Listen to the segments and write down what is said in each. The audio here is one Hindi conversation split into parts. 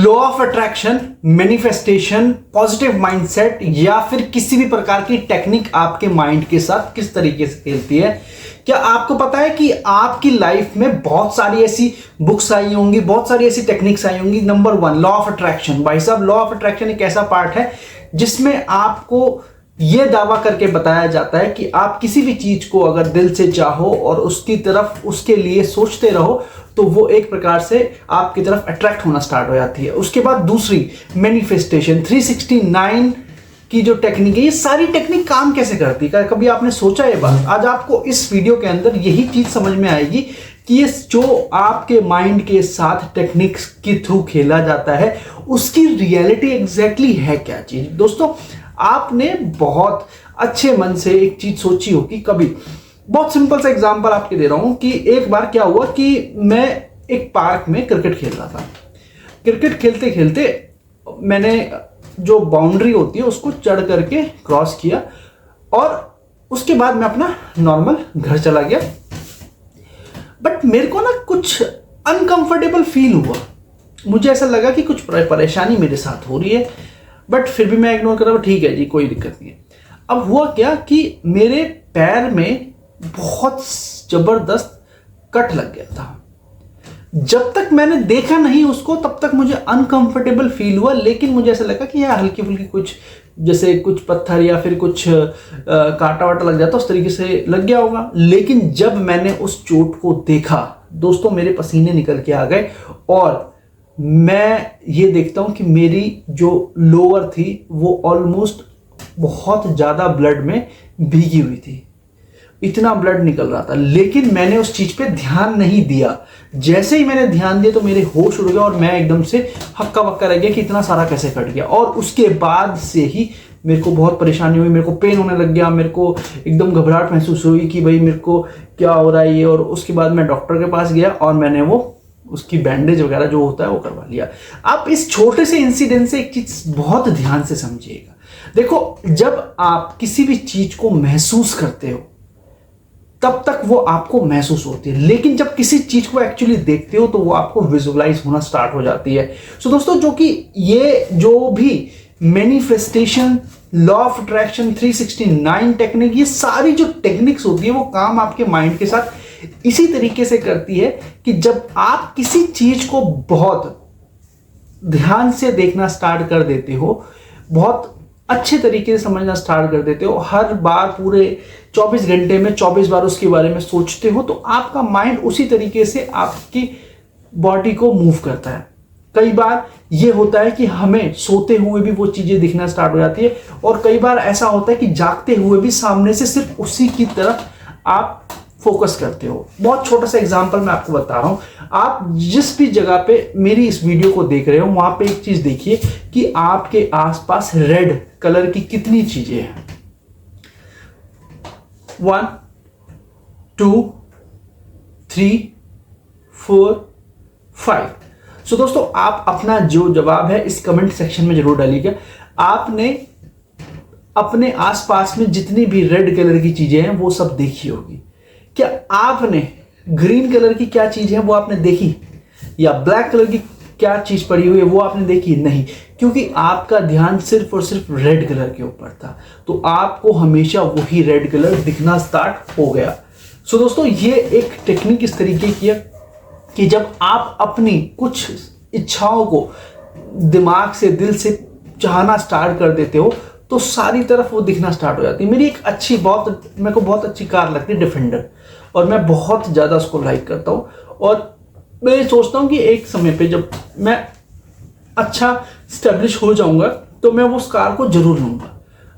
Law of attraction, manifestation, positive mindset या फिर किसी भी प्रकार की टेक्निक आपके माइंड के साथ किस तरीके से खेलती है। क्या आपको पता है कि आपकी लाइफ में बहुत सारी ऐसी बुक्स आई होंगी, बहुत सारी ऐसी टेक्निक्स आई होंगी। Number 1 law of attraction. भाई साहब, लॉ ऑफ अट्रैक्शन एक ऐसा पार्ट है जिसमें आपको यह दावा करके बताया जाता है कि आप किसी भी चीज को अगर दिल से चाहो और उसकी तरफ उसके लिए सोचते रहो तो वो एक प्रकार से आपकी तरफ अट्रैक्ट होना स्टार्ट हो जाती है। उसके बाद दूसरी मैनिफेस्टेशन, 369 की जो टेक्निक है, ये सारी टेक्निक काम कैसे करती है, कभी आपने सोचा ये बात? आज आपको इस वीडियो के अंदर यही चीज समझ में आएगी कि ये जो आपके माइंड के साथ टेक्निक्स के थ्रू खेला जाता है उसकी रियलिटी एग्जैक्टली है क्या चीज। दोस्तों, आपने बहुत अच्छे मन से एक चीज सोची होगी कभी। बहुत सिंपल सा एग्जांपल आपके दे रहा हूं कि एक बार क्या हुआ कि मैं एक पार्क में क्रिकेट खेल रहा था। क्रिकेट खेलते खेलते मैंने जो बाउंड्री होती है उसको चढ़ करके क्रॉस किया और उसके बाद मैं अपना नॉर्मल घर चला गया। बट मेरे को ना कुछ अनकंफर्टेबल फील हुआ। मुझे ऐसा लगा कि कुछ परेशानी मेरे साथ हो रही है, बट फिर भी मैं इग्नोर कर रहा हूं, ठीक है जी कोई दिक्कत नहीं है। अब हुआ क्या कि मेरे पैर में बहुत जबरदस्त कट लग गया था। जब तक मैंने देखा नहीं उसको तब तक मुझे अनकंफर्टेबल फील हुआ, लेकिन मुझे ऐसा लगा कि यार हल्की फुल्की कुछ जैसे कुछ पत्थर या फिर कुछ कांटा वाटा लग जाता उस तरीके से लग गया होगा। लेकिन जब मैंने उस चोट को देखा दोस्तों, मेरे पसीने निकल के आ गए और मैं ये देखता हूं कि मेरी जो लोअर थी वो ऑलमोस्ट बहुत ज्यादा ब्लड में भीगी हुई थी। इतना ब्लड निकल रहा था, लेकिन मैंने उस चीज पे ध्यान नहीं दिया। जैसे ही मैंने ध्यान दिया तो मेरे होश उड़ गए और मैं एकदम से हक्का बक्का रह गया कि इतना सारा कैसे कट गया। और उसके बाद से ही मेरे को बहुत परेशानी हुई, मेरे को पेन होने लग गया, मेरे को एकदम घबराहट महसूस हुई कि भाई मेरे को क्या हो रहा है ये। और उसके बाद मैं डॉक्टर के पास गया और मैंने वो उसकी बैंडेज वगैरह जो होता है वो करवा लिया। आप इस छोटे से इंसिडेंट से एक चीज बहुत ध्यान से समझिएगा। देखो, जब आप किसी भी चीज को महसूस करते हो तब तक वो आपको महसूस होती है, लेकिन जब किसी चीज को एक्चुअली देखते हो तो वो आपको विजुअलाइज होना स्टार्ट हो जाती है। सो दोस्तों, जो कि ये जो भी manifestation, law of attraction, 369 technique, ये सारी जो टेक्निक्स होती है वो काम आपके माइंड के साथ इसी तरीके से करती है कि जब आप किसी चीज को बहुत ध्यान से देखना स्टार्ट कर देते हो, बहुत अच्छे तरीके से समझना स्टार्ट कर देते हो, हर बार पूरे 24 घंटे में 24 बार उसके बारे में सोचते हो, तो आपका माइंड उसी तरीके से आपकी बॉडी को मूव करता है। कई बार ये होता है कि हमें सोते हुए भी वो चीजें दिखना स्टार्ट हो जाती है, और कई बार ऐसा होता है कि जागते हुए भी सामने से सिर्फ उसी की तरफ आप फोकस करते हो। बहुत छोटा सा एग्जांपल मैं आपको बता रहा हूं। आप जिस भी जगह पे मेरी इस वीडियो को देख रहे हो वहां पे एक चीज देखिए कि आपके आसपास रेड कलर की कितनी चीजें हैं। 1 2 3 4 5। सो दोस्तों, आप अपना जो जवाब है इस कमेंट सेक्शन में जरूर डालिएगा। आपने अपने आसपास में जितनी भी रेड कलर की चीजें हैं वो सब देखी होगी। क्या आपने ग्रीन कलर की क्या चीज है वो आपने देखी, या ब्लैक कलर की क्या चीज पड़ी हुई है वो आपने देखी? नहीं, क्योंकि आपका ध्यान सिर्फ और सिर्फ रेड कलर के ऊपर था, तो आपको हमेशा वही रेड कलर दिखना स्टार्ट हो गया। सो दोस्तों, ये एक टेक्निक इस तरीके की है कि जब आप अपनी कुछ इच्छाओं को दिमाग से, दिल से चाहना स्टार्ट कर देते हो तो सारी तरफ वो दिखना स्टार्ट हो जाती है। मेरी एक अच्छी, मेरे को बहुत अच्छी कार लगती है डिफेंडर, और मैं बहुत ज़्यादा उसको लाइक करता हूँ। और मैं सोचता हूँ कि एक समय पे जब मैं अच्छा स्टेब्लिश हो जाऊँगा तो मैं उस कार को जरूर लूँगा।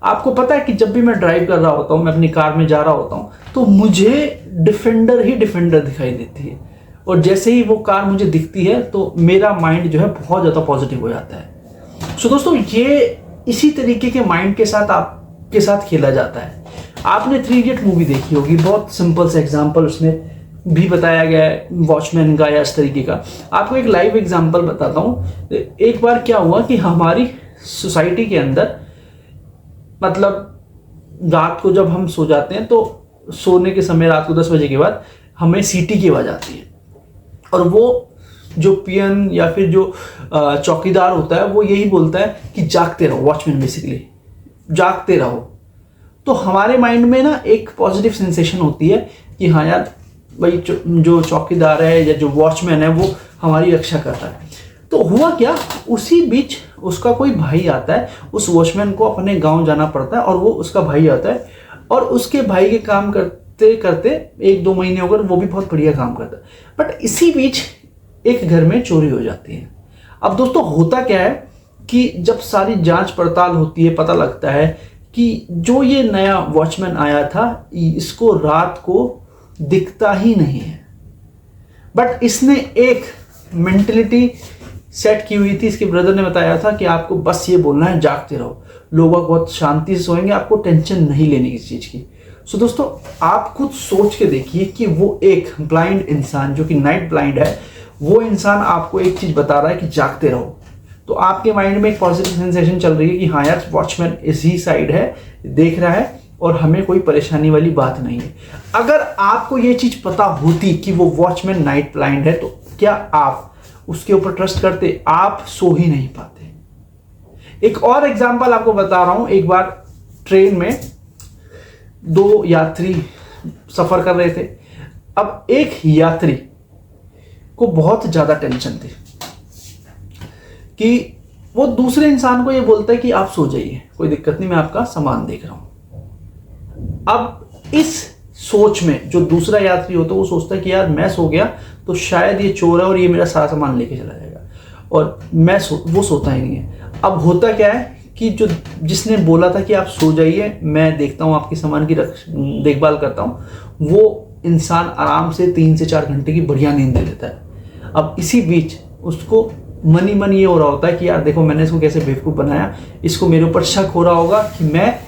आपको पता है कि जब भी मैं ड्राइव कर रहा होता हूँ, मैं अपनी कार में जा रहा होता हूँ, तो मुझे डिफेंडर ही डिफेंडर दिखाई देती है, और जैसे ही वो कार मुझे दिखती है तो मेरा माइंड जो है बहुत ज़्यादा पॉजिटिव हो जाता है। सो दोस्तों, ये इसी तरीके के माइंड के साथ आपके साथ खेला जाता है। आपने 3 इडियट मूवी देखी होगी, बहुत सिंपल सा एग्जांपल उसमें भी बताया गया है वॉचमैन का या इस तरीके का। आपको एक लाइव एग्जांपल बताता हूँ। एक बार क्या हुआ कि हमारी सोसाइटी के अंदर, मतलब रात को जब हम सो जाते हैं तो सोने के समय रात को 10 बजे के बाद हमें सीटी की आवाज़ आती है, और वो जो पियन या फिर जो चौकीदार होता है वो यही बोलता है कि जागते रहो, वॉचमैन बेसिकली जागते रहो। तो हमारे माइंड में ना एक पॉजिटिव सेंसेशन होती है कि हाँ यार भाई जो चौकीदार है या जो वॉचमैन है वो हमारी रक्षा कर रहा है। तो हुआ क्या, उसी बीच उसका कोई भाई आता है, उस वॉचमैन को अपने गांव जाना पड़ता है और वो उसका भाई आता है और उसके भाई के काम करते करते 1-2 महीने हो गए, वो भी बहुत बढ़िया काम करता है। बट इसी बीच एक घर में चोरी हो जाती है। अब दोस्तों होता क्या है कि जब सारी जांच पड़ताल होती है, पता लगता है कि जो ये नया वॉचमैन आया था इसको रात को दिखता ही नहीं है, बट इसने एक मेंटलिटी सेट की हुई थी। इसके ब्रदर ने बताया था कि आपको बस ये बोलना है जागते रहो, लोग बहुत शांति से सोएंगे, आपको टेंशन नहीं लेनी किसी चीज़ की। सो दोस्तों आप खुद सोच के देखिए कि वो एक ब्लाइंड इंसान जो कि नाइट ब्लाइंड है, वो इंसान आपको एक चीज़ बता रहा है कि जागते रहो, तो आपके माइंड में एक पॉजिटिव सेंसेशन चल रही है कि हाँ यार वॉचमैन इसी साइड है, देख रहा है और हमें कोई परेशानी वाली बात नहीं है। अगर आपको ये चीज़ पता होती कि वो वॉचमैन नाइट ब्लाइंड है तो क्या आप उसके ऊपर ट्रस्ट करते? आप सो ही नहीं पाते। एक और एग्जांपल आपको बता रहा हूं। एक बार ट्रेन में 2 यात्री सफर कर रहे थे। अब एक यात्री को बहुत ज्यादा टेंशन थी कि वो दूसरे इंसान को ये बोलता है कि आप सो जाइए, कोई दिक्कत नहीं, मैं आपका सामान देख रहा हूं। अब इस सोच में जो दूसरा यात्री होता है वो सोचता है कि यार मैं सो गया तो शायद ये चोर है और ये मेरा सारा सामान लेके चला जाएगा, और वो सोता ही नहीं है। अब होता क्या है कि जो जिसने बोला था कि आप सो जाइए, मैं देखता हूँ आपके सामान की देखभाल करता हूँ, वो इंसान आराम से 3 से 4 घंटे की बढ़िया नींद ले लेता है। अब इसी बीच उसको मन ही मन ये हो रहा होता है कि यार देखो मैंने इसको कैसे बेवकूफ़ बनाया, इसको मेरे ऊपर शक हो रहा होगा कि मैं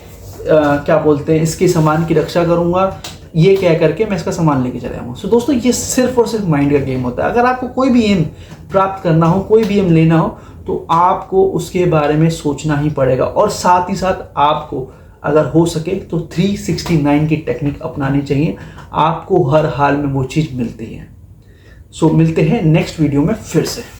क्या बोलते हैं इसके सामान की रक्षा करूँगा, ये कह करके मैं इसका सामान लेके चले जाऊँगा। सो दोस्तों ये सिर्फ और सिर्फ माइंड का गेम होता है। अगर आपको कोई भी एम प्राप्त करना हो, कोई भी एम लेना हो, तो आपको उसके बारे में सोचना ही पड़ेगा, और साथ ही साथ आपको अगर हो सके तो 369 की टेक्निक अपनानी चाहिए। आपको हर हाल में वो चीज़ मिलती है। सो मिलते हैं नेक्स्ट वीडियो में फिर से।